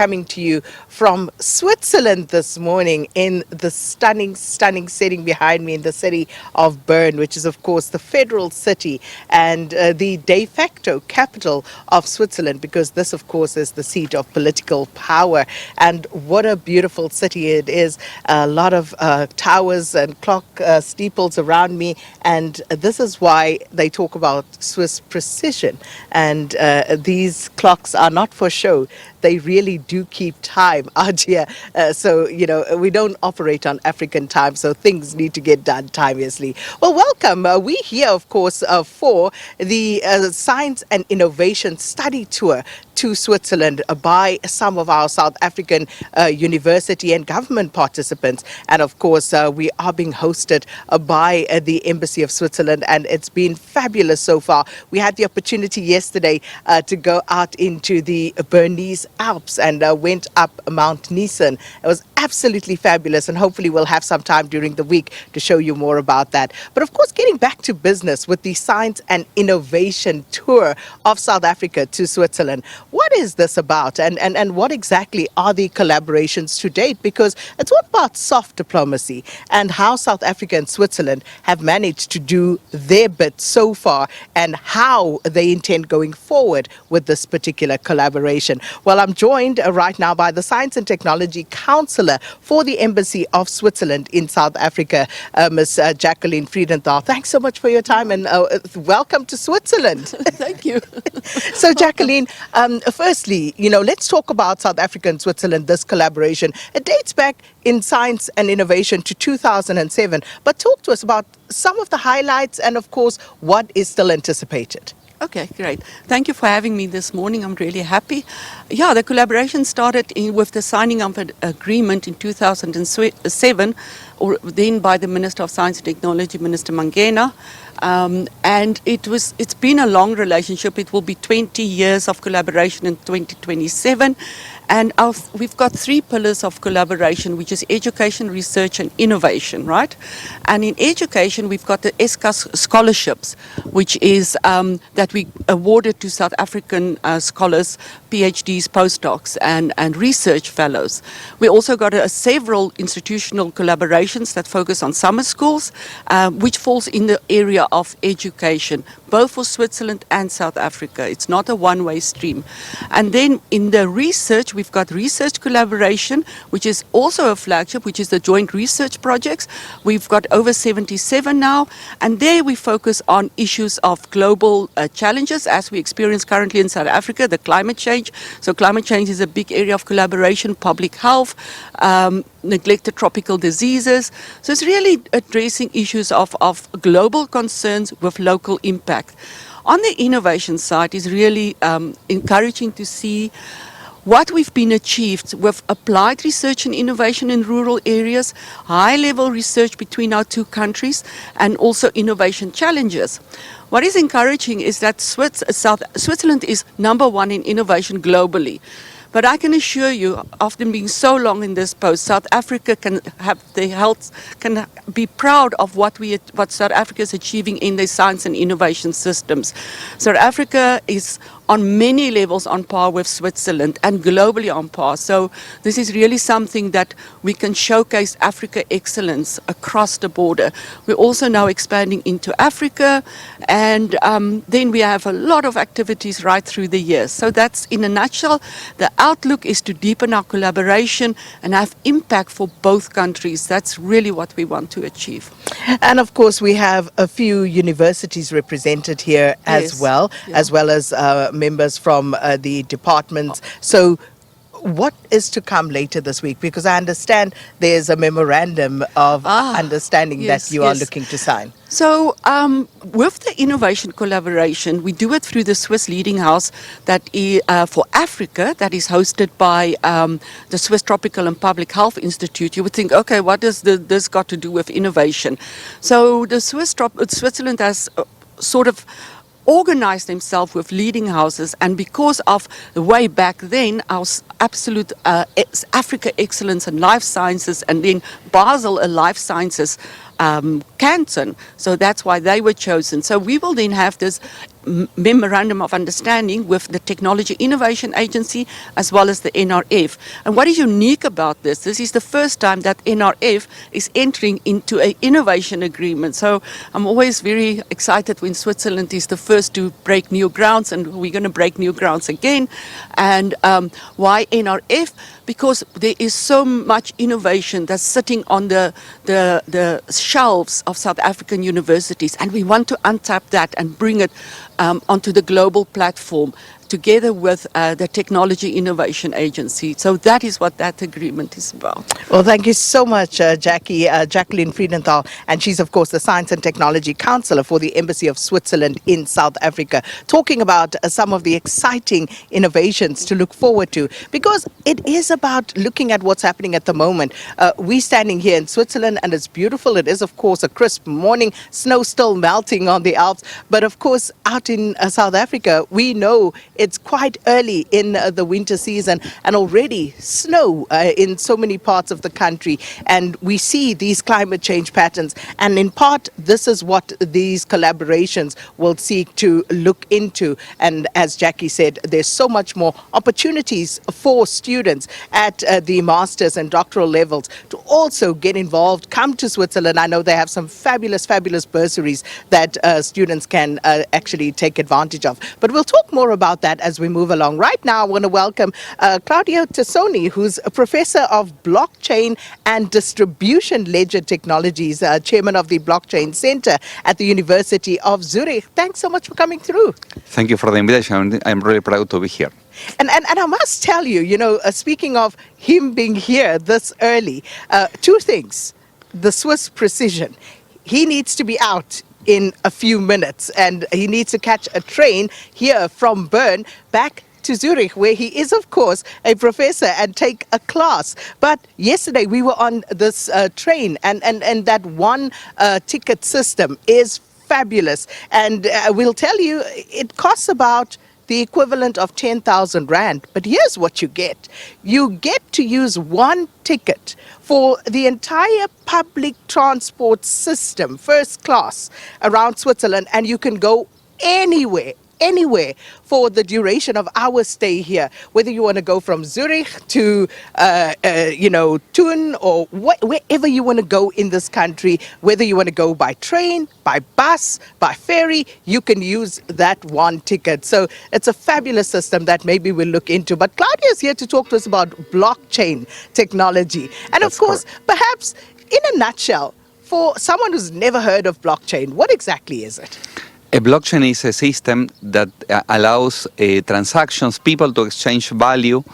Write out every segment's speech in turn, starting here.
coming to you from Switzerland this morning in the stunning setting behind me in the city of Bern, which is, of course, the federal city and the de facto capital of Switzerland, because this, of course, is the seat of political power. And what a beautiful city it is. A lot of towers and clock steeples around me. And this is why they talk about Swiss precision. And these clocks are not for show. They really do keep time out here. So, we don't operate on African time, so things need to get done timeously. Well, welcome. We're here, of course, for the Science and Innovation Study Tour to Switzerland by some of our South African university and government participants. And of course, we are being hosted by the Embassy of Switzerland, and it's been fabulous so far. We had the opportunity yesterday to go out into the Bernese Alps and went up Mount Nissen. It was absolutely fabulous, and hopefully we'll have some time during the week to show you more about that. But of course, getting back to business with the Science and Innovation Tour of South Africa to Switzerland. What is this about, and what exactly are the collaborations to date? Because it's all about soft diplomacy and how South Africa and Switzerland have managed to do their bit so far and how they intend going forward with this particular collaboration. Well, I'm joined right now by the Science and Technology Councillor for the Embassy of Switzerland in South Africa, Ms. Jacquelene Friedenthal. Thanks so much for your time, and welcome to Switzerland. Thank you. So, Jacquelene, firstly, let's talk about South Africa and Switzerland, this collaboration. It dates back in science and innovation to 2007, but talk to us about some of the highlights and, of course, what is still anticipated. Okay, great. Thank you for having me this morning. I'm really happy. Yeah, the collaboration started with the signing of an agreement in 2007, or then by the Minister of Science and Technology, Minister Mangena. And it's been a long relationship. It will be 20 years of collaboration in 2027. And we've got three pillars of collaboration, which is education, research, and innovation, right? And in education, we've got the ESCA scholarships, which is that we awarded to South African scholars, PhDs, postdocs, and research fellows. We also got several institutional collaborations that focus on summer schools, which falls in the area of education, both for Switzerland and South Africa. It's not a one-way stream. And then in the research, we've got research collaboration, which is also a flagship, which is the joint research projects. We've got over 77 now, and there we focus on issues of global challenges as we experience currently in South Africa, the climate change. So climate change is a big area of collaboration, public health, neglected tropical diseases. So it's really addressing issues of global concerns with local impact. On the innovation side, is really encouraging to see what we've been achieved with applied research and innovation in rural areas, high-level research between our two countries, and also innovation challenges. What is encouraging is that Switzerland is number one in innovation globally. But I can assure you, after being so long in this post, South Africa can be proud of what South Africa is achieving in their science and innovation systems. South Africa is on many levels on par with Switzerland and globally on par. So this is really something that we can showcase Africa excellence across the border. We're also now expanding into Africa, and then we have a lot of activities right through the year. So that's, in a nutshell, the outlook is to deepen our collaboration and have impact for both countries. That's really what we want to achieve. And of course, we have a few universities represented here as well, as well as members from the departments. So what is to come later this week? Because I understand there's a memorandum of understanding that you are looking to sign. So with the innovation collaboration, we do it through the Swiss Leading House that is, for Africa, that is hosted by the Swiss Tropical and Public Health Institute. You would think, okay, what does this got to do with innovation? So the Switzerland has sort of organized themselves with leading houses, and because of the way back then, our absolute Africa excellence in life sciences, and then Basel, a life sciences canton. So that's why they were chosen. So we will then have this memorandum of understanding with the Technology Innovation Agency as well as the NRF. And what is unique about this is the first time that NRF is entering into an innovation agreement. So I'm always very excited when Switzerland is the first to break new grounds, and we're going to break new grounds again. And why NRF? Because there is so much innovation that's sitting on the shelves of South African universities, and we want to untap that and bring it onto the global platform together with the Technology Innovation Agency. So that is what that agreement is about. Well, thank you so much, Jacquelene Friedenthal. And she's, of course, the Science and Technology Councillor for the Embassy of Switzerland in South Africa, talking about some of the exciting innovations to look forward to, because it is about looking at what's happening at the moment. We're standing here in Switzerland, and it's beautiful. It is, of course, a crisp morning, snow still melting on the Alps. But, of course, out in South Africa, we know it's quite early in the winter season, and already snow in so many parts of the country. And we see these climate change patterns. And in part, this is what these collaborations will seek to look into. And as Jackie said, there's so much more opportunities for students at the master's and doctoral levels to also get involved, come to Switzerland. I know they have some fabulous, fabulous bursaries that students can actually take advantage of. But we'll talk more about that as we move along. Right now, I want to welcome Claudio Tassoni, who's a professor of blockchain and distribution ledger technologies, chairman of the Blockchain Center at the University of Zurich. Thanks so much for coming through. Thank you for the invitation. I'm really proud to be here. And I must tell you, speaking of him being here this early, two things. The Swiss precision. He needs to be out in a few minutes, and he needs to catch a train here from Bern back to Zurich, where he is, of course, a professor, and take a class. But yesterday we were on this train, and that one ticket system is fabulous. And we'll tell you, it costs about the equivalent of 10,000 Rand. But here's what you get. You get to use one ticket for the entire public transport system, first class, around Switzerland, and you can go anywhere for the duration of our stay here, whether you want to go from Zurich to Thun, or wherever you want to go in this country, whether you want to go by train, by bus, by ferry, you can use that one ticket. So it's a fabulous system that maybe we'll look into. But Claudia is here to talk to us about blockchain technology. And That's of course, correct. perhaps in a nutshell, for someone who's never heard of blockchain, what exactly is it? A blockchain is a system that allows transactions, people to exchange value,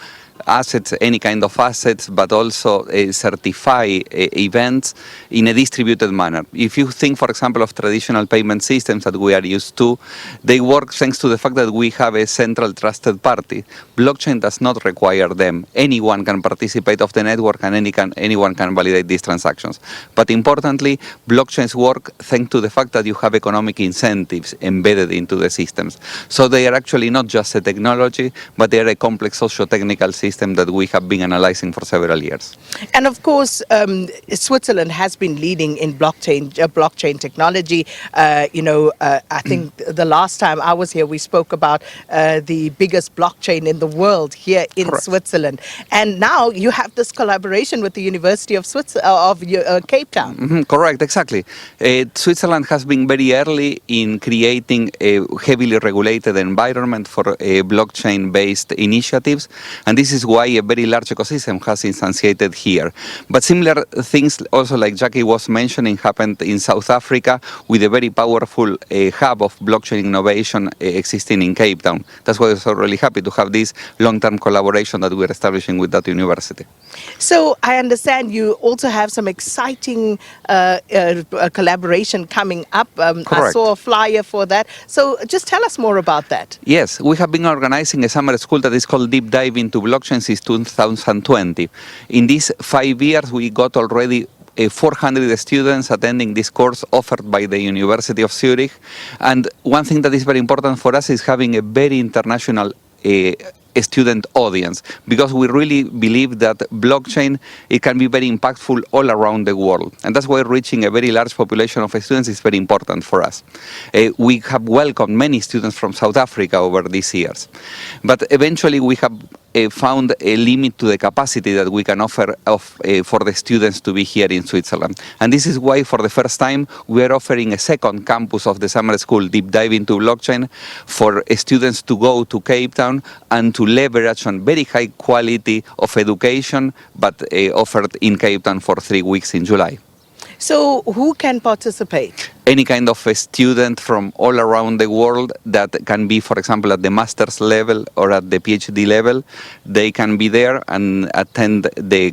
assets, any kind of assets, but also certify events in a distributed manner. If you think, for example, of traditional payment systems that we are used to, they work thanks to the fact that we have a central trusted party. Blockchain does not require them. Anyone can participate of the network, and anyone can validate these transactions. But importantly, blockchains work thanks to the fact that you have economic incentives embedded into the systems. So they are actually not just a technology, but they are a complex socio-technical system that we have been analyzing for several years. And of course, Switzerland has been leading in blockchain technology. I think the last time I was here, we spoke about the biggest blockchain in the world here in Correct. Switzerland. And now you have this collaboration with the University of Cape Town. Mm-hmm, correct, exactly. Switzerland has been very early in creating a heavily regulated environment for blockchain-based initiatives, and this is why a very large ecosystem has instantiated here. But similar things, also like Jackie was mentioning, happened in South Africa with a very powerful hub of blockchain innovation existing in Cape Town. That's why we're so really happy to have this long-term collaboration that we're establishing with that university. So I understand you also have some exciting collaboration coming up. I saw a flyer for that. So just tell us more about that. Yes, we have been organizing a summer school that is called Deep Dive into Blockchain since 2020. In these 5 years, we got already 400 students attending this course offered by the University of Zurich. And one thing that is very important for us is having a very international student audience, because we really believe that blockchain, it can be very impactful all around the world, and that's why reaching a very large population of students is very important for us. We have welcomed many students from South Africa over these years, but eventually we have found a limit to the capacity that we can offer for the students to be here in Switzerland. And this is why, for the first time, we are offering a second campus of the summer school, Deep Dive into Blockchain, for students to go to Cape Town and to leverage on very high quality of education, but offered in Cape Town for 3 weeks in July. So who can participate? Any kind of a student from all around the world that can be, for example, at the master's level or at the PhD level, they can be there and attend the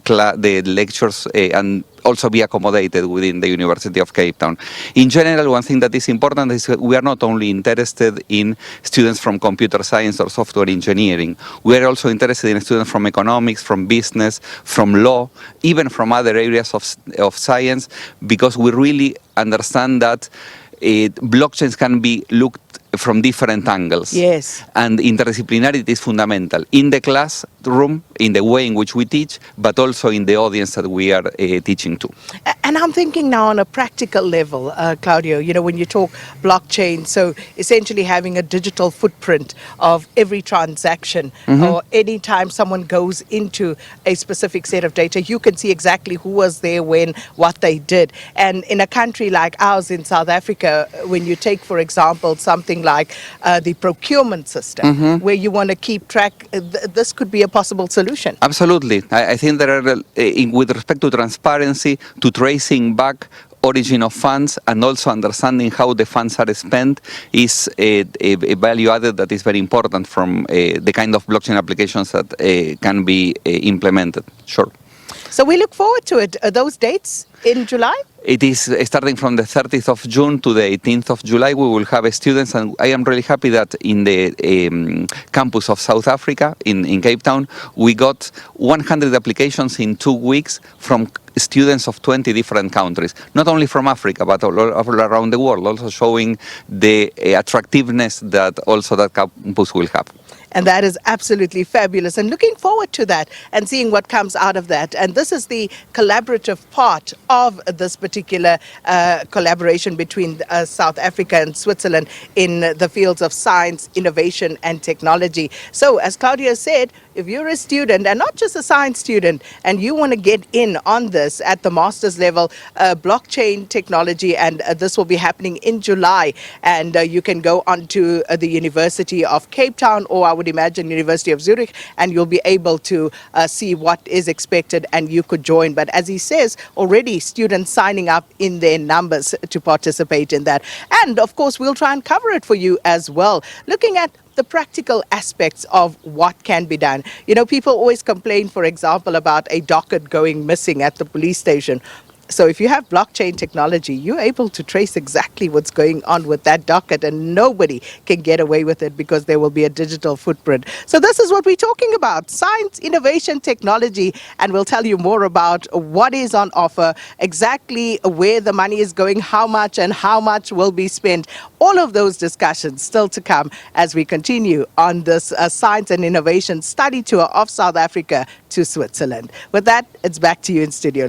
lectures and also be accommodated within the University of Cape Town. In general, one thing that is important is that we are not only interested in students from computer science or software engineering. We are also interested in students from economics, from business, from law, even from other areas of science, because we really understand that blockchains can be looked from different angles. Yes. And interdisciplinarity is fundamental in the classroom, in the way in which we teach, but also in the audience that we are teaching to. And I'm thinking now on a practical level, Claudio, you know, when you talk blockchain, so essentially having a digital footprint of every transaction, or any time someone goes into a specific set of data, you can see exactly who was there when, what they did. And in a country like ours in South Africa, when you take, for example, something like the procurement system, where you want to keep track, this could be a possible solution. Absolutely. I think there are, with respect to transparency, to tracing back origin of funds, and also understanding how the funds are spent, is a value added that is very important from the kind of blockchain applications that can be implemented. Sure. So we look forward to it. Those dates in July? It is starting from the 30th of June to the 18th of July. We will have students, and I am really happy that in the campus of South Africa, in Cape Town, we got 100 applications in 2 weeks from students of 20 different countries, not only from Africa, but all around the world, also showing the attractiveness that also that campus will have. And that is absolutely fabulous, and looking forward to that and seeing what comes out of that. And this is the collaborative part of this particular collaboration between South Africa and Switzerland in the fields of science, innovation and technology. So as Claudia said, if you're a student, and not just a science student, and you want to get in on this at the master's level, blockchain technology, and this will be happening in July, and you can go on to the University of Cape Town, or I would imagine University of Zurich, and you'll be able to see what is expected, and you could join. But as he says, already students signing up in their numbers to participate in that. And of course, we'll try and cover it for you as well, looking at the practical aspects of what can be done. You know, people always complain, for example, about a docket going missing at the police station. So if you have blockchain technology, you're able to trace exactly what's going on with that docket, and nobody can get away with it because there will be a digital footprint. So this is what we're talking about: science, innovation, technology, and we'll tell you more about what is on offer, exactly where the money is going, how much will be spent. All of those discussions still to come as we continue on this science and innovation study tour of South Africa to Switzerland. With that, it's back to you in studio.